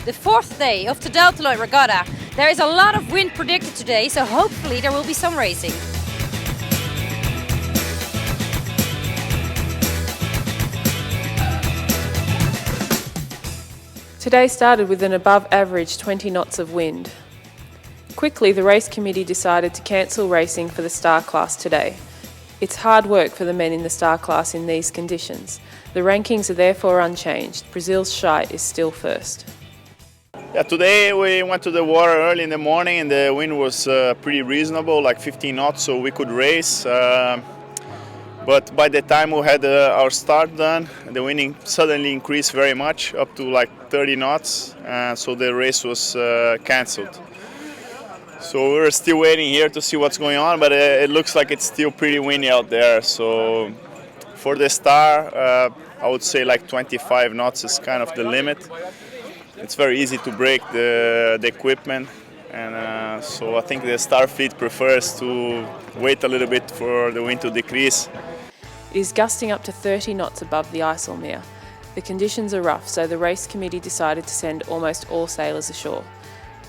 the fourth day of the Lloyd Regatta. There is a lot of wind predicted today, so hopefully there will be some racing. Today started with an above average 20 knots of wind. Quickly, the race committee decided to cancel racing for the star class today. It's hard work for the men in the star class in these conditions. The rankings are therefore unchanged. Brazil's Scheidt is still first. Yeah, today we went to the water early in the morning and the wind was pretty reasonable, like 15 knots, so we could race. But by the time we had our start done, the wind suddenly increased very much, up to like 30 knots, so the race was cancelled. So we're still waiting here to see what's going on, but it looks like it's still pretty windy out there. So for the star, I would say like 25 knots is kind of the limit. It's very easy to break the equipment, and so I think the star fleet prefers to wait a little bit for the wind to decrease. It is gusting up to 30 knots above the IJsselmeer. The conditions are rough, so the race committee decided to send almost all sailors ashore.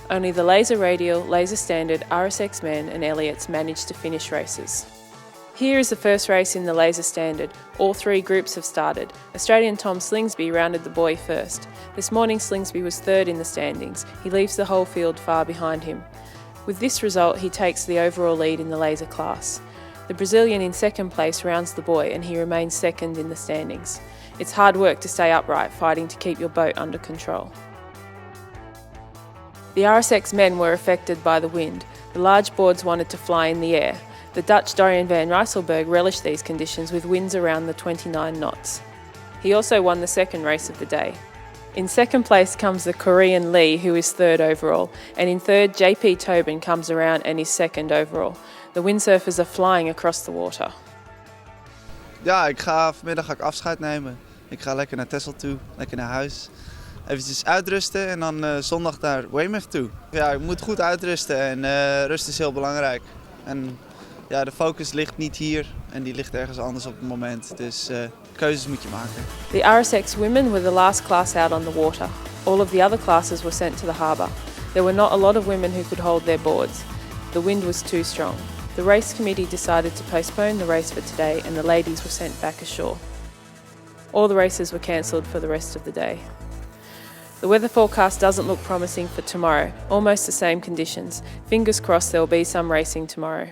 Only the Laser Radial, Laser Standard, RSX Men and Elliots managed to finish races. Here is the first race in the Laser Standard. All three groups have started. Australian Tom Slingsby rounded the buoy first. This morning Slingsby was third in the standings. He leaves the whole field far behind him. With this result, he takes the overall lead in the laser class. The Brazilian in second place rounds the buoy and he remains second in the standings. It's hard work to stay upright, fighting to keep your boat under control. The RSX men were affected by the wind. The large boards wanted to fly in the air. The Dutch Dorian van Rijsselberg relished these conditions with winds around the 29 knots. He also won the second race of the day. In second place comes the Korean Lee, who is third overall, and in third JP Tobin comes around and is second overall. The windsurfers are flying across the water. Ja, vanmiddag afscheid nemen. Ik ga lekker naar Texel toe, lekker naar huis. Even uitrusten en dan zondag naar Weymouth toe. Ja, ik moet goed uitrusten en rust is heel belangrijk. En ja, de focus ligt niet hier en die ligt ergens anders op het moment. Dus keuzes moet je maken. The RSX women were the last class out on the water. All of the other classes were sent to the harbour. There were not a lot of women who could hold their boards. The wind was too strong. The race committee decided to postpone the race for today and the ladies were sent back ashore. All the races were cancelled for the rest of the day. The weather forecast doesn't look promising for tomorrow, almost the same conditions. Fingers crossed there will be some racing tomorrow.